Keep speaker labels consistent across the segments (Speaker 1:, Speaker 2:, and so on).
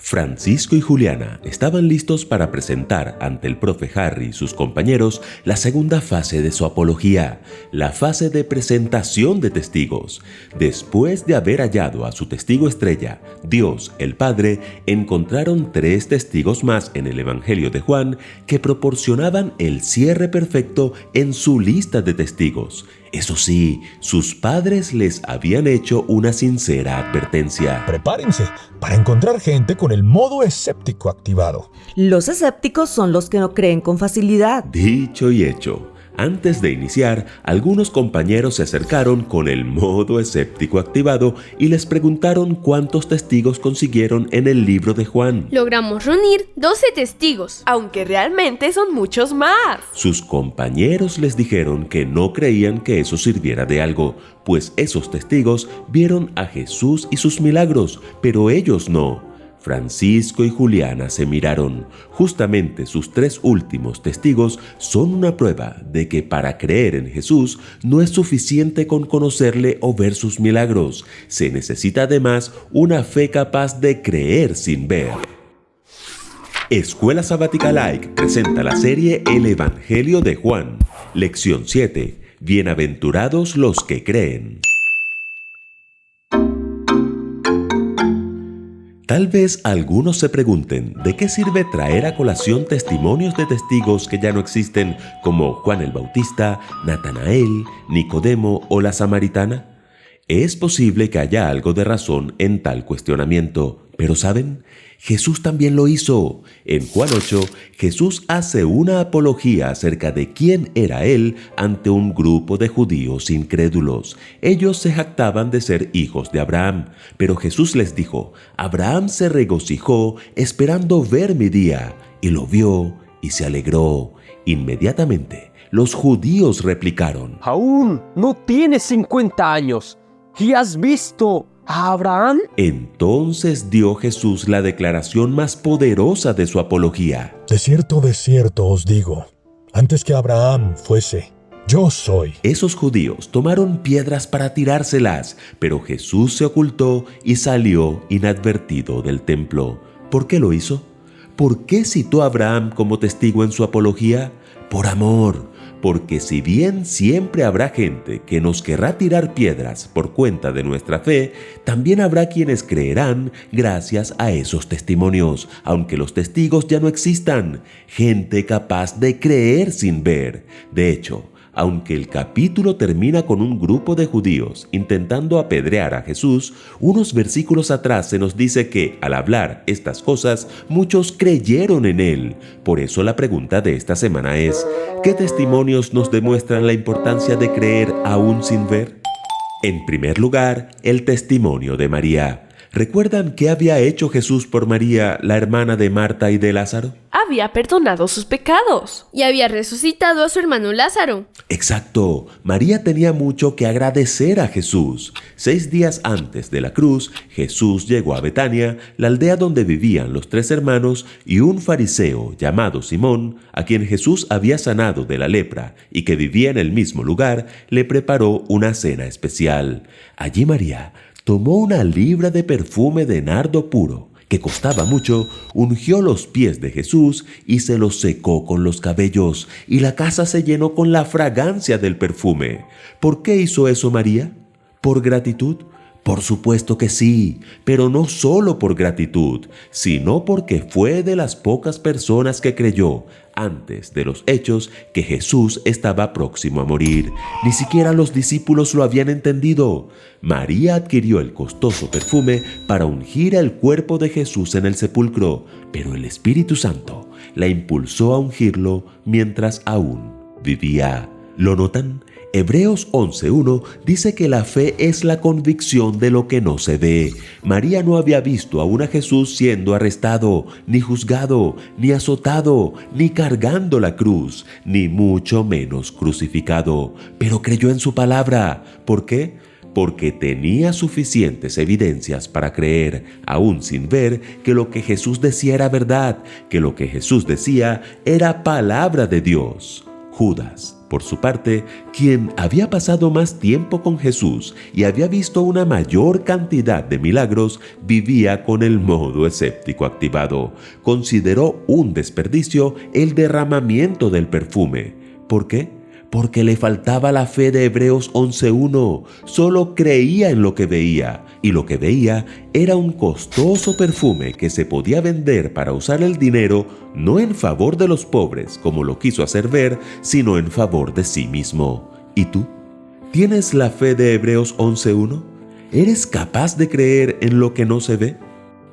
Speaker 1: Francisco y Juliana estaban listos para presentar ante el profe Harry y sus compañeros la segunda fase de su apología, la fase de presentación de testigos. Después de haber hallado a su testigo estrella, Dios el Padre, encontraron 3 testigos más en el Evangelio de Juan que proporcionaban el cierre perfecto en su lista de testigos. Eso sí, sus padres les habían hecho una sincera advertencia.
Speaker 2: Prepárense para encontrar gente con el modo escéptico activado.
Speaker 3: Los escépticos son los que no creen con facilidad.
Speaker 1: Dicho y hecho. Antes de iniciar, algunos compañeros se acercaron con el modo escéptico activado y les preguntaron cuántos testigos consiguieron en el libro de Juan.
Speaker 4: Logramos reunir 12 testigos, aunque realmente son muchos más.
Speaker 1: Sus compañeros les dijeron que no creían que eso sirviera de algo, pues esos testigos vieron a Jesús y sus milagros, pero ellos no. Francisco y Juliana se miraron. Justamente sus 3 últimos testigos son una prueba de que para creer en Jesús no es suficiente con conocerle o ver sus milagros. Se necesita además una fe capaz de creer sin ver. Escuela Sabática Like presenta la serie El Evangelio de Juan. Lección 7. Bienaventurados los que creen. Tal vez algunos se pregunten de qué sirve traer a colación testimonios de testigos que ya no existen, como Juan el Bautista, Natanael, Nicodemo o la Samaritana. Es posible que haya algo de razón en tal cuestionamiento, pero ¿saben? Jesús también lo hizo. En Juan 8, Jesús hace una apología acerca de quién era Él ante un grupo de judíos incrédulos. Ellos se jactaban de ser hijos de Abraham, pero Jesús les dijo: Abraham se regocijó esperando ver mi día, y lo vio y se alegró. Inmediatamente, los judíos replicaron:
Speaker 5: Aún no tienes 50 años y has visto a Abraham.
Speaker 1: Entonces dio Jesús la declaración más poderosa de su apología.
Speaker 2: De cierto os digo, antes que Abraham fuese, yo soy.
Speaker 1: Esos judíos tomaron piedras para tirárselas, pero Jesús se ocultó y salió inadvertido del templo. ¿Por qué lo hizo? ¿Por qué citó a Abraham como testigo en su apología? Por amor. Porque si bien siempre habrá gente que nos querrá tirar piedras por cuenta de nuestra fe, también habrá quienes creerán gracias a esos testimonios, aunque los testigos ya no existan. Gente capaz de creer sin ver. De hecho, aunque el capítulo termina con un grupo de judíos intentando apedrear a Jesús, unos versículos atrás se nos dice que, al hablar estas cosas, muchos creyeron en él. Por eso la pregunta de esta semana es: ¿qué testimonios nos demuestran la importancia de creer aún sin ver? En primer lugar, el testimonio de María. ¿Recuerdan qué había hecho Jesús por María, la hermana de Marta y de Lázaro?
Speaker 4: Había perdonado sus pecados y había resucitado a su hermano Lázaro.
Speaker 1: Exacto. María tenía mucho que agradecer a Jesús. 6 días antes de la cruz, Jesús llegó a Betania, la aldea donde vivían los 3 hermanos, y un fariseo llamado Simón, a quien Jesús había sanado de la lepra y que vivía en el mismo lugar, le preparó una cena especial. Allí María tomó una libra de perfume de nardo puro, que costaba mucho, ungió los pies de Jesús y se los secó con los cabellos, y la casa se llenó con la fragancia del perfume. ¿Por qué hizo eso María? ¿Por gratitud? Por supuesto que sí, pero no solo por gratitud, sino porque fue de las pocas personas que creyó antes de los hechos que Jesús estaba próximo a morir. Ni siquiera los discípulos lo habían entendido. María adquirió el costoso perfume para ungir el cuerpo de Jesús en el sepulcro, pero el Espíritu Santo la impulsó a ungirlo mientras aún vivía. ¿Lo notan? Hebreos 11:1 dice que la fe es la convicción de lo que no se ve. María no había visto aún a Jesús siendo arrestado, ni juzgado, ni azotado, ni cargando la cruz, ni mucho menos crucificado, pero creyó en su palabra. ¿Por qué? Porque tenía suficientes evidencias para creer, aún sin ver, que lo que Jesús decía era verdad, que lo que Jesús decía era palabra de Dios. Judas. Por su parte, quien había pasado más tiempo con Jesús y había visto una mayor cantidad de milagros, vivía con el modo escéptico activado. Consideró un desperdicio el derramamiento del perfume. ¿Por qué? Porque le faltaba la fe de Hebreos 11:1. Solo creía en lo que veía, y lo que veía era un costoso perfume que se podía vender para usar el dinero no en favor de los pobres, como lo quiso hacer ver, sino en favor de sí mismo. ¿Y tú? ¿Tienes la fe de Hebreos 11:1? ¿Eres capaz de creer en lo que no se ve?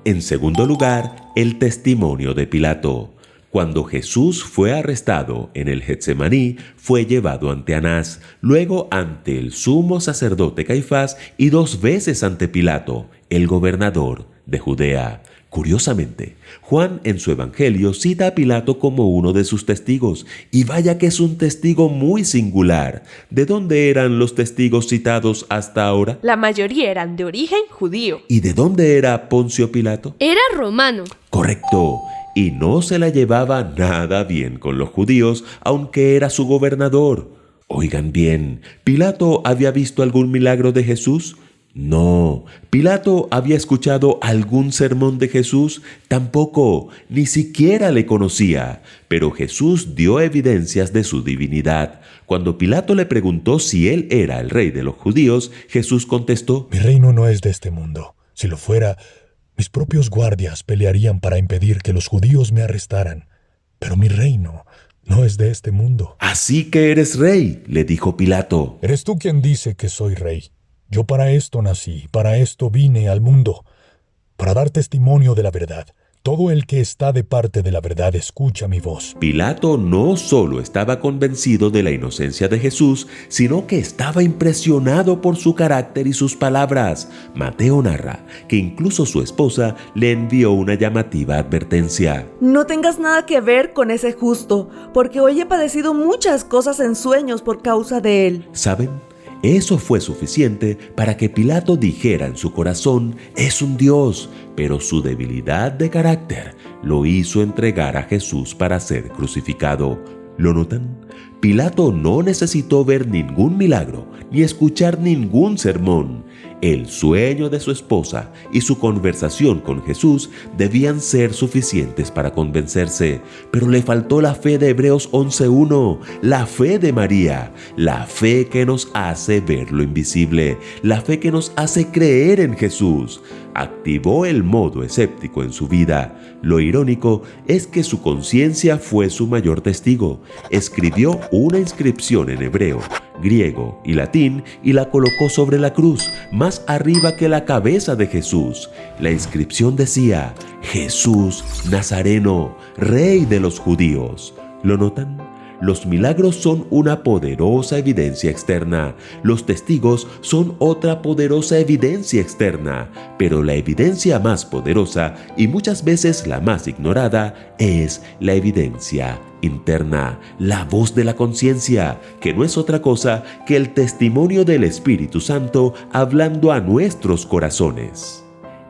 Speaker 1: En segundo lugar, el testimonio de Pilato. Cuando Jesús fue arrestado en el Getsemaní, fue llevado ante Anás, luego ante el sumo sacerdote Caifás y 2 veces ante Pilato, el gobernador de Judea. Curiosamente, Juan en su evangelio cita a Pilato como uno de sus testigos, y vaya que es un testigo muy singular. ¿De dónde eran los testigos citados hasta ahora?
Speaker 4: La mayoría eran de origen judío.
Speaker 1: ¿Y de dónde era Poncio Pilato?
Speaker 4: Era romano.
Speaker 1: Correcto. Y no se la llevaba nada bien con los judíos, aunque era su gobernador. Oigan bien, ¿Pilato había visto algún milagro de Jesús? No. ¿Pilato había escuchado algún sermón de Jesús? Tampoco, ni siquiera le conocía. Pero Jesús dio evidencias de su divinidad. Cuando Pilato le preguntó si él era el rey de los judíos, Jesús contestó:
Speaker 2: Mi reino no es de este mundo. Si lo fuera, mis propios guardias pelearían para impedir que los judíos me arrestaran. Pero mi reino no es de este mundo.
Speaker 1: Así que eres rey, le dijo Pilato.
Speaker 2: Eres tú quien dice que soy rey. Yo para esto nací, para esto vine al mundo, para dar testimonio de la verdad. Todo el que está de parte de la verdad escucha mi voz.
Speaker 1: Pilato no solo estaba convencido de la inocencia de Jesús, sino que estaba impresionado por su carácter y sus palabras. Mateo narra que incluso su esposa le envió una llamativa advertencia.
Speaker 3: No tengas nada que ver con ese justo, porque hoy he padecido muchas cosas en sueños por causa de él.
Speaker 1: ¿Saben? Eso fue suficiente para que Pilato dijera en su corazón: es un Dios, pero su debilidad de carácter lo hizo entregar a Jesús para ser crucificado. ¿Lo notan? Pilato no necesitó ver ningún milagro ni escuchar ningún sermón. El sueño de su esposa y su conversación con Jesús debían ser suficientes para convencerse, pero le faltó la fe de Hebreos 11:1, la fe de María, la fe que nos hace ver lo invisible, la fe que nos hace creer en Jesús. Activó el modo escéptico en su vida. Lo irónico es que su conciencia fue su mayor testigo. Escribió una inscripción en hebreo, griego y latín y la colocó sobre la cruz, más arriba que la cabeza de Jesús. La inscripción decía: Jesús Nazareno, Rey de los judíos. ¿Lo notan? Los milagros son una poderosa evidencia externa. Los testigos son otra poderosa evidencia externa. Pero la evidencia más poderosa y muchas veces la más ignorada es la evidencia interna, la voz de la conciencia, que no es otra cosa que el testimonio del Espíritu Santo hablando a nuestros corazones.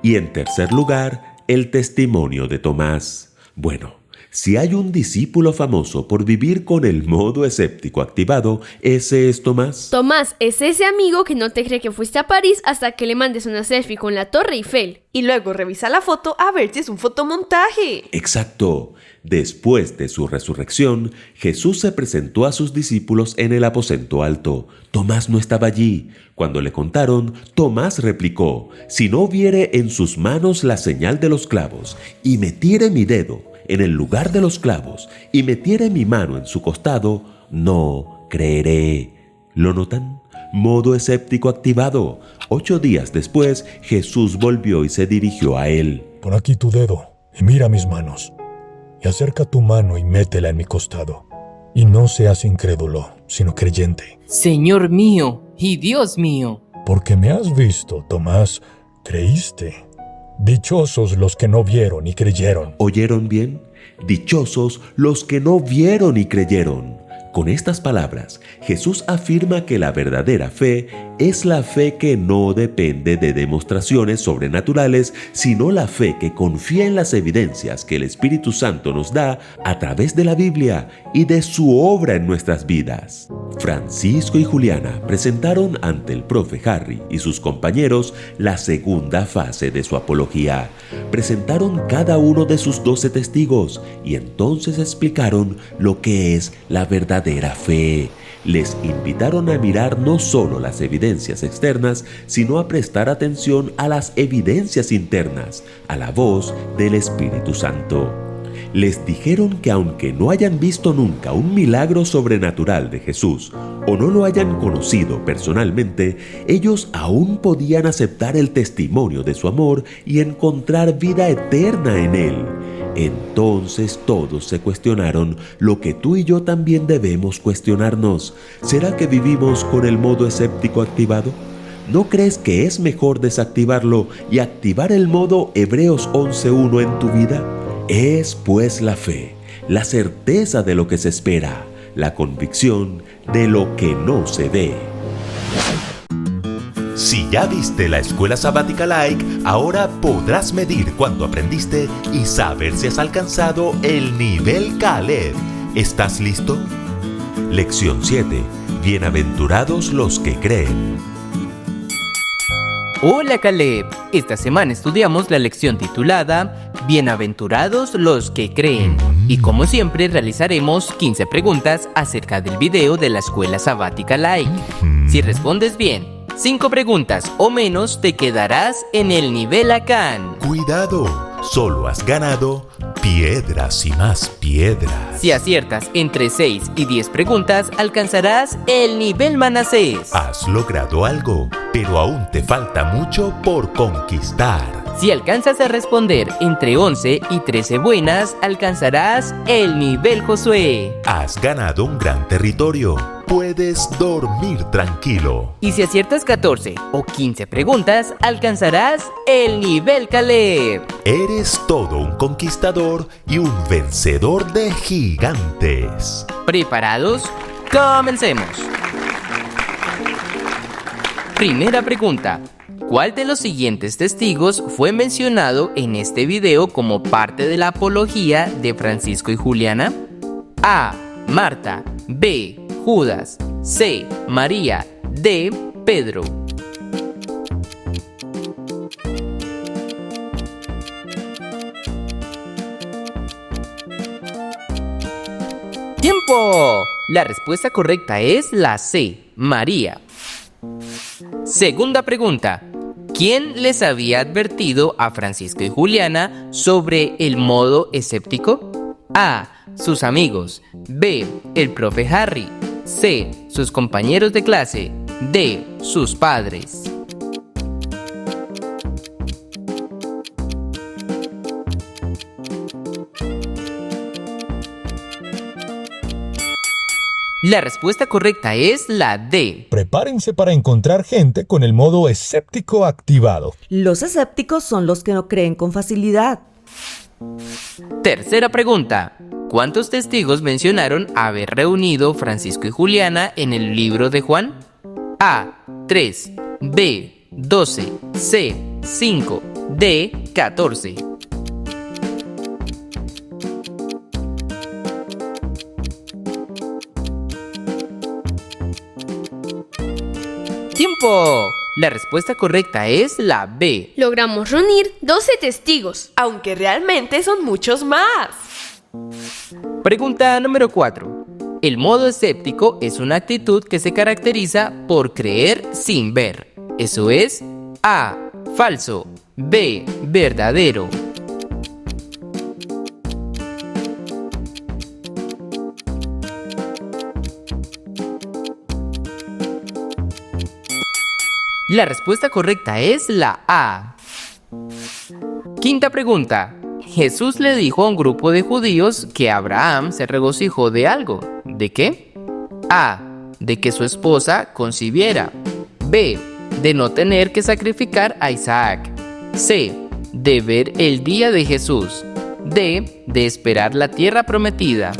Speaker 1: Y en tercer lugar, el testimonio de Tomás. Bueno, si hay un discípulo famoso por vivir con el modo escéptico activado, ese es Tomás.
Speaker 4: Tomás es ese amigo que no te cree que fuiste a París hasta que le mandes una selfie con la Torre Eiffel. Y luego revisa la foto a ver si es un fotomontaje.
Speaker 1: Exacto. Después de su resurrección, Jesús se presentó a sus discípulos en el aposento alto. Tomás no estaba allí. Cuando le contaron, Tomás replicó: si no viere en sus manos la señal de los clavos, y metiere mi dedo en el lugar de los clavos, y metiere mi mano en su costado, no creeré. ¿Lo notan? Modo escéptico activado. 8 días después, Jesús volvió y se dirigió a él.
Speaker 2: Pon aquí tu dedo y mira mis manos, y acerca tu mano y métela en mi costado, y no seas incrédulo, sino creyente.
Speaker 6: Señor mío y Dios mío.
Speaker 2: Porque me has visto, Tomás, creíste. Dichosos los que no vieron y creyeron.
Speaker 1: ¿Oyeron bien? Dichosos los que no vieron y creyeron. Con estas palabras, Jesús afirma que la verdadera fe es la fe que no depende de demostraciones sobrenaturales, sino la fe que confía en las evidencias que el Espíritu Santo nos da a través de la Biblia y de su obra en nuestras vidas. Francisco y Juliana presentaron ante el profe Harry y sus compañeros la segunda fase de su apología. Presentaron cada uno de sus 12 testigos y entonces explicaron lo que es la verdadera fe. Les invitaron a mirar no solo las evidencias externas, sino a prestar atención a las evidencias internas, a la voz del Espíritu Santo. Les dijeron que aunque no hayan visto nunca un milagro sobrenatural de Jesús o no lo hayan conocido personalmente, ellos aún podían aceptar el testimonio de su amor y encontrar vida eterna en Él. Entonces todos se cuestionaron lo que tú y yo también debemos cuestionarnos. ¿Será que vivimos con el modo escéptico activado? ¿No crees que es mejor desactivarlo y activar el modo Hebreos 11:1 en tu vida? Es pues la fe, la certeza de lo que se espera, la convicción de lo que no se ve.
Speaker 7: Si ya viste la Escuela Sabática Like, ahora podrás medir cuánto aprendiste y saber si has alcanzado el nivel Caleb. ¿Estás listo? Lección 7. Bienaventurados los que creen.
Speaker 6: Hola Caleb, esta semana estudiamos la lección titulada Bienaventurados los que creen y como siempre realizaremos 15 preguntas acerca del video de la Escuela Sabática Like. Si respondes bien 5 preguntas o menos te quedarás en el nivel Akan.
Speaker 7: Cuidado, solo has ganado piedras y más piedras.
Speaker 6: Si aciertas entre 6 y 10 preguntas alcanzarás el nivel Manasés.
Speaker 7: Has logrado algo, pero aún te falta mucho por conquistar.
Speaker 6: Si alcanzas a responder entre 11 y 13 buenas, alcanzarás el nivel Josué.
Speaker 7: Has ganado un gran territorio. Puedes dormir tranquilo.
Speaker 6: Y si aciertas 14 o 15 preguntas, alcanzarás el nivel Caleb.
Speaker 7: Eres todo un conquistador y un vencedor de gigantes.
Speaker 6: ¿Preparados? ¡Comencemos! Primera pregunta. ¿Cuál de los siguientes testigos fue mencionado en este video como parte de la apología de Francisco y Juliana? A. Marta. B. Judas. C. María. D. Pedro. ¡Tiempo! La respuesta correcta es la C. María. Segunda pregunta. ¿Quién les había advertido a Francisco y Juliana sobre el modo escéptico? A. Sus amigos. B. El profe Harry. C. Sus compañeros de clase. D. Sus padres. La respuesta correcta es la D.
Speaker 2: Prepárense para encontrar gente con el modo escéptico activado.
Speaker 3: Los escépticos son los que no creen con facilidad.
Speaker 6: Tercera pregunta. ¿Cuántos testigos mencionaron haber reunido Francisco y Juliana en el libro de Juan? A. 3. B. 12. C. 5. D. 14. ¡Tiempo! La respuesta correcta es la B.
Speaker 4: Logramos reunir 12 testigos.
Speaker 8: Aunque realmente son muchos más.
Speaker 6: Pregunta número 4. El modo escéptico es una actitud que se caracteriza por creer sin ver. Eso es A. Falso. B. Verdadero. La respuesta correcta es la A. Quinta pregunta. Jesús le dijo a un grupo de judíos que Abraham se regocijó de algo. ¿De qué? A. De que su esposa concibiera. B. De no tener que sacrificar a Isaac. C. De ver el día de Jesús. D. De esperar la tierra prometida.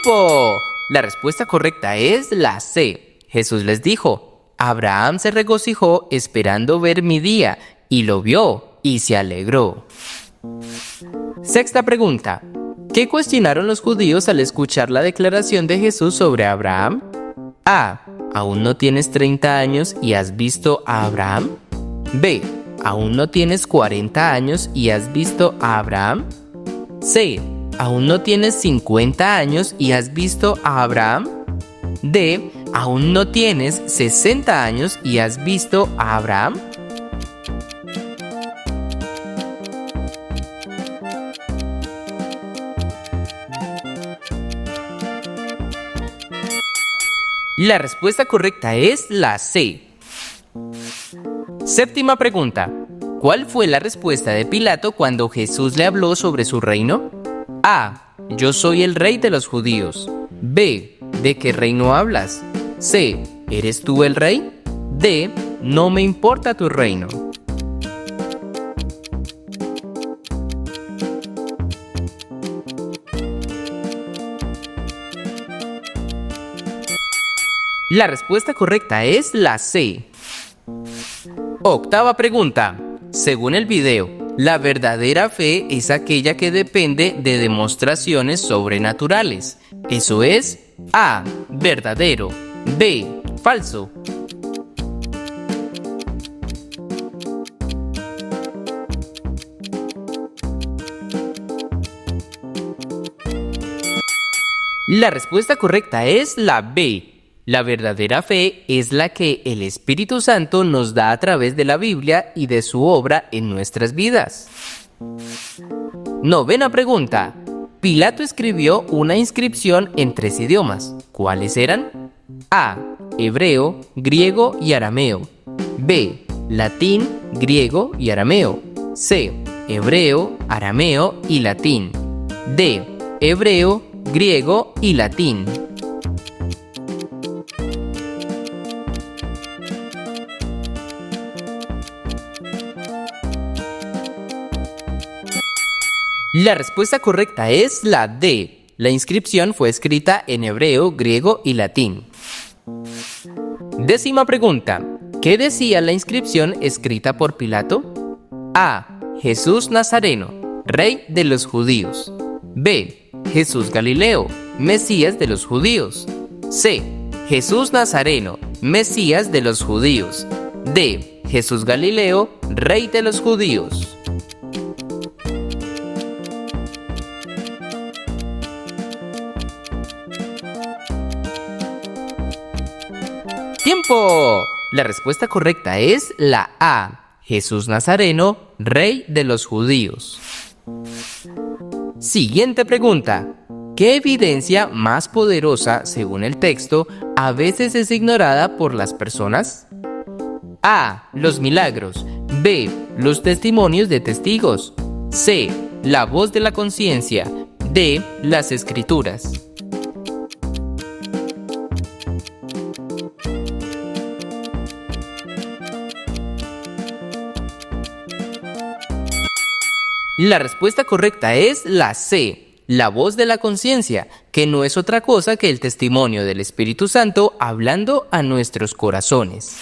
Speaker 6: ¡Tiempo! La respuesta correcta es la C. Jesús les dijo: Abraham se regocijó esperando ver mi día, y lo vio, y se alegró. Sexta pregunta. ¿Qué cuestionaron los judíos al escuchar la declaración de Jesús sobre Abraham? A. ¿Aún no tienes 30 años y has visto a Abraham? B. ¿Aún no tienes 40 años y has visto a Abraham? C. ¿Aún no tienes 50 años y has visto a Abraham? D. ¿Aún no tienes 60 años y has visto a Abraham? La respuesta correcta es la C. Séptima pregunta. ¿Cuál fue la respuesta de Pilato cuando Jesús le habló sobre su reino? A. Yo soy el rey de los judíos. B. ¿De qué reino hablas? C. ¿Eres tú el rey? D. No me importa tu reino. La respuesta correcta es la C. Octava pregunta. Según el video, la verdadera fe es aquella que depende de demostraciones sobrenaturales. Eso es A. Verdadero. B. Falso. La respuesta correcta es la B. La verdadera fe es la que el Espíritu Santo nos da a través de la Biblia y de su obra en nuestras vidas. Novena pregunta. Pilato escribió una inscripción en 3 idiomas. ¿Cuáles eran? A. Hebreo, griego y arameo. B. Latín, griego y arameo. C. Hebreo, arameo y latín. D. Hebreo, griego y latín. La respuesta correcta es la D. La inscripción fue escrita en hebreo, griego y latín. Décima pregunta. ¿Qué decía la inscripción escrita por Pilato? A. Jesús Nazareno, rey de los judíos. B. Jesús Galileo, Mesías de los judíos. C. Jesús Nazareno, Mesías de los judíos. D. Jesús Galileo, rey de los judíos. ¡Tiempo! La respuesta correcta es la A. Jesús Nazareno, rey de los judíos. Siguiente pregunta. ¿Qué evidencia más poderosa, según el texto, a veces es ignorada por las personas? A. Los milagros. B. Los testimonios de testigos. C. La voz de la conciencia. D. Las escrituras. La respuesta correcta es la C, la voz de la conciencia, que no es otra cosa que el testimonio del Espíritu Santo hablando a nuestros corazones.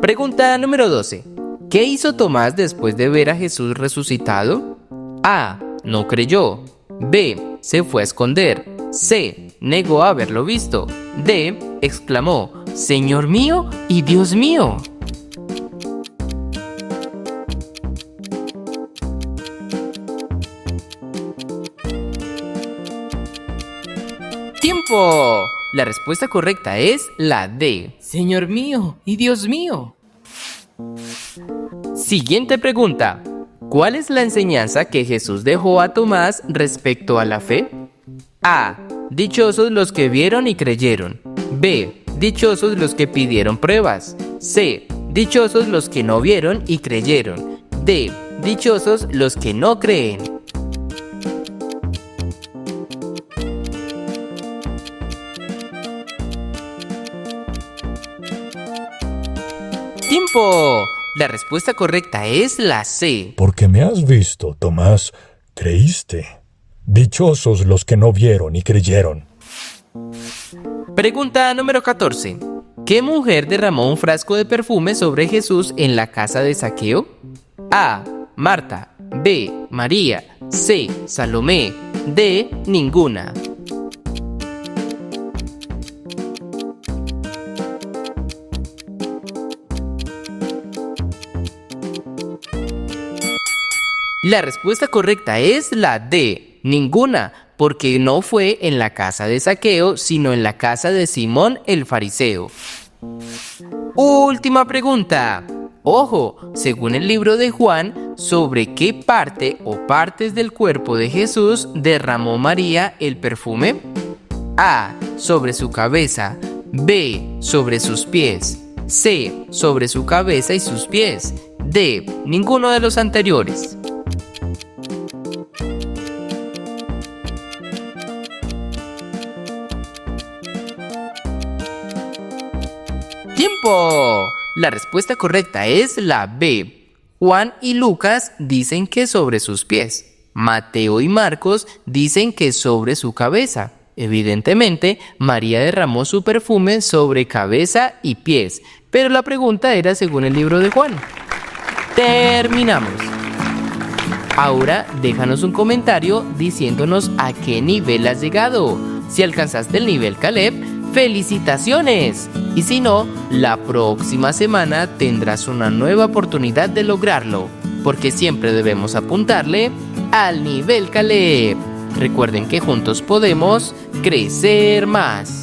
Speaker 6: Pregunta número 12. ¿Qué hizo Tomás después de ver a Jesús resucitado? A. No creyó. B. Se fue a esconder. C. Negó haberlo visto. D. Exclamó: Señor mío y Dios mío. ¡Tiempo! La respuesta correcta es la D. Señor mío y Dios mío. Siguiente pregunta. ¿Cuál es la enseñanza que Jesús dejó a Tomás respecto a la fe? A. Dichosos los que vieron y creyeron. B. Dichosos los que pidieron pruebas. C. Dichosos los que no vieron y creyeron. D. Dichosos los que no creen. ¡Tiempo! La respuesta correcta es la C.
Speaker 2: Porque me has visto, Tomás, creíste. Dichosos los que no vieron y creyeron.
Speaker 6: Pregunta número 14. ¿Qué mujer derramó un frasco de perfume sobre Jesús en la casa de Zaqueo? A. Marta. B. María. C. Salomé. D. Ninguna. La respuesta correcta es la D. Ninguna, porque no fue en la casa de Zaqueo, sino en la casa de Simón el fariseo. Última pregunta. Ojo, según el libro de Juan, ¿sobre qué parte o partes del cuerpo de Jesús derramó María el perfume? A. Sobre su cabeza. B. Sobre sus pies. C. Sobre su cabeza y sus pies. D. Ninguno de los anteriores. ¡Tiempo! La respuesta correcta es la B. Juan y Lucas dicen que sobre sus pies. Mateo y Marcos dicen que sobre su cabeza. Evidentemente, María derramó su perfume sobre cabeza y pies, pero la pregunta era según el libro de Juan. Terminamos. Ahora déjanos un comentario diciéndonos a qué nivel has llegado. Si alcanzaste el nivel Caleb, ¡felicitaciones! Y si no, la próxima semana tendrás una nueva oportunidad de lograrlo, porque siempre debemos apuntarle al nivel Caleb. Recuerden que juntos podemos crecer más.